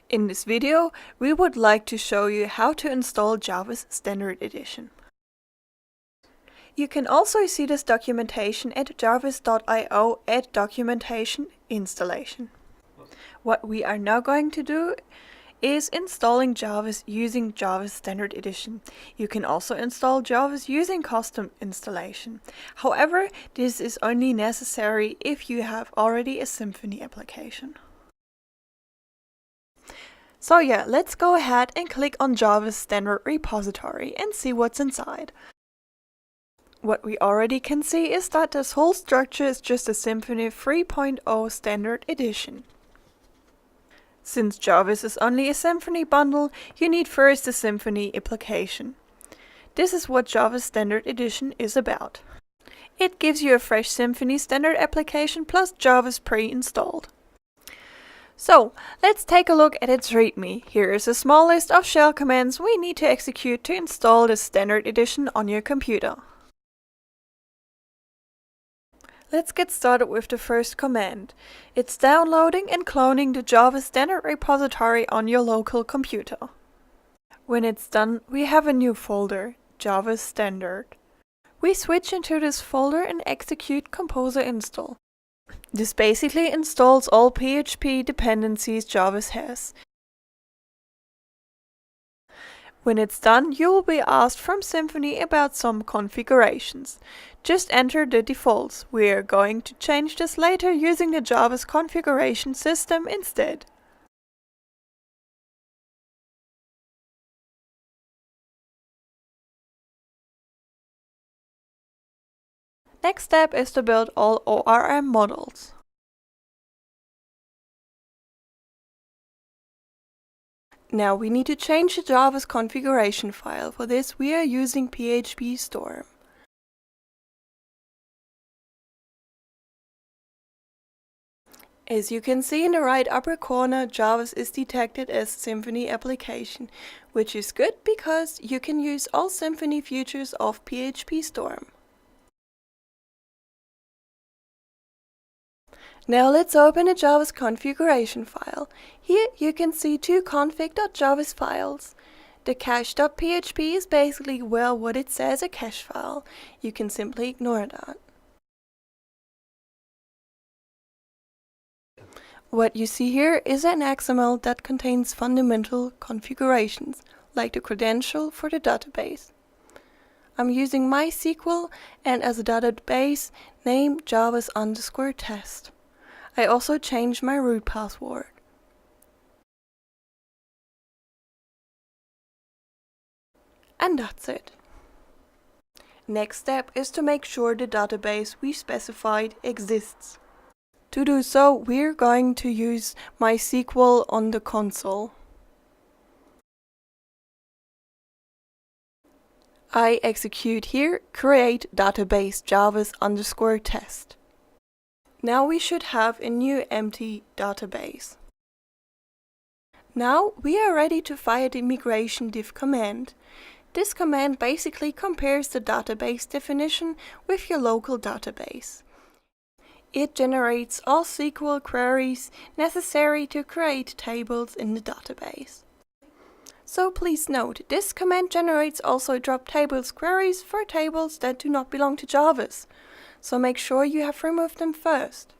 In this video, we would like to show you how to install Jarves Standard Edition. You can also see this documentation at Jarves.io at Documentation Installation. What we are now going to do is installing Jarves using Jarves Standard Edition. You can also install Jarves using custom installation. However, this is only necessary if you have already a Symfony application. So yeah, let's go ahead and click on Jarves Standard Repository and see what's inside. What we already can see is that this whole structure is just a Symfony 3.0 Standard Edition. Since Jarves is only a Symfony bundle, you need first a Symfony application. This is what Jarves Standard Edition is about. It gives you a fresh Symfony standard application plus Jarves pre-installed. So, let's take a look at its README. Here is a small list of shell commands we need to execute to install the Standard Edition on your computer. Let's get started with the first command. It's downloading and cloning the Jarves Standard repository on your local computer. When it's done, we have a new folder, Jarves Standard. We switch into this folder and execute Composer install. This basically installs all PHP dependencies Jarves has. When it's done, you will be asked from Symfony about some configurations. Just enter the defaults. We are going to change this later using the Jarves configuration system instead. Next step is to build all ORM models. Now we need to change the Jarves configuration file. For this we are using PHP Storm. As you can see in the right upper corner, Jarves is detected as Symfony application, which is good because you can use all Symfony features of PHP Storm. Now let's open the Jarves configuration file. Here you can see two config.jarves files. The cache.php is basically, well, what it says, a cache file. You can simply ignore that. What you see here is an XML that contains fundamental configurations, like the credential for the database. I'm using MySQL and as a database name Jarves_test. I also changed my root password. And that's it. Next step is to make sure the database we specified exists. To do so, we're going to use MySQL on the console. I execute here create database Jarves_test. Now we should have a new empty database. Now we are ready to fire the migration diff command. This command basically compares the database definition with your local database. It generates all SQL queries necessary to create tables in the database. So please note, this command generates also drop tables queries for tables that do not belong to Jarves. So make sure you have removed them first.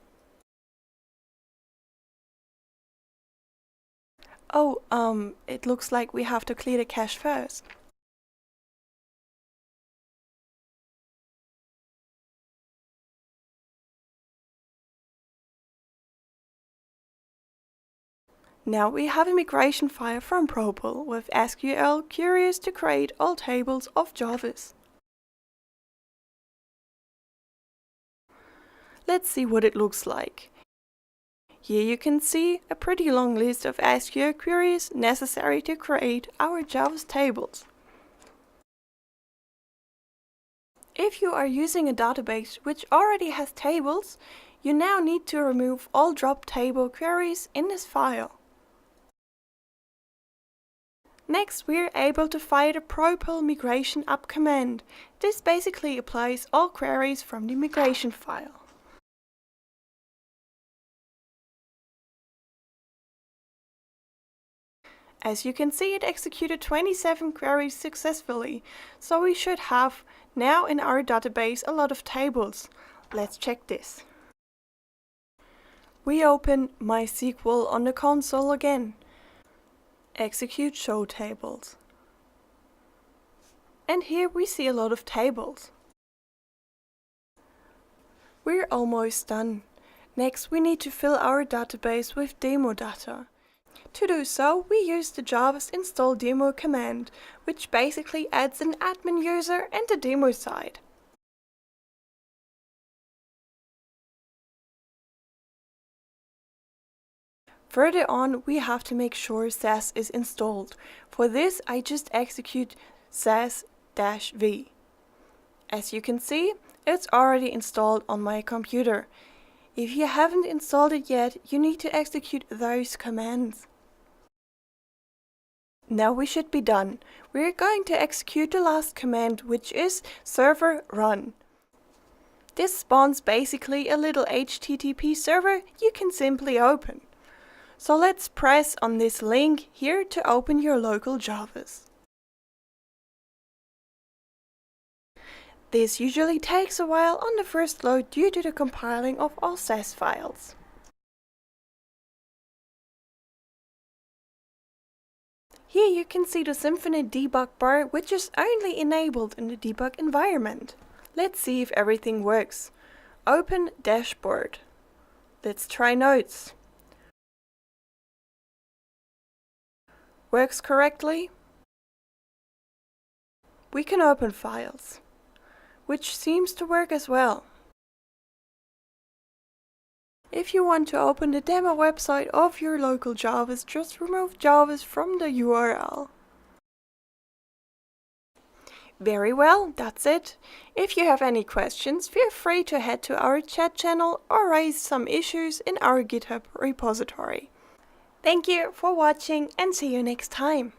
Oh, it looks like we have to clear the cache first. Now we have a migration file from Propel with SQL queries to create all tables of Jarves. Let's see what it looks like. Here you can see a pretty long list of SQL queries necessary to create our Jarves tables. If you are using a database which already has tables, you now need to remove all drop table queries in this file. Next, we are able to fire the Propel migration up command. This basically applies all queries from the migration file. As you can see, it executed 27 queries successfully, so we should have now in our database a lot of tables. Let's check this. We open MySQL on the console again. Execute show tables. And here we see a lot of tables. We're almost done. Next, we need to fill our database with demo data. To do so, we use the Jarves install demo command, which basically adds an admin user and a demo side. Further on, we have to make sure SAS is installed. For this, I just execute SAS-v. As you can see, it's already installed on my computer. If you haven't installed it yet, you need to execute those commands. Now we should be done. We're going to execute the last command, which is server run. This spawns basically a little HTTP server you can simply open. So let's press on this link here to open your local Jarves. This usually takes a while on the first load due to the compiling of all SAS files. Here you can see the Symfony debug bar, which is only enabled in the debug environment. Let's see if everything works. Open dashboard. Let's try notes. Works correctly. We can open files, which seems to work as well. If you want to open the demo website of your local Jarves, just remove Jarves from the URL. Very well, that's it. If you have any questions, feel free to head to our chat channel or raise some issues in our GitHub repository. Thank you for watching and see you next time.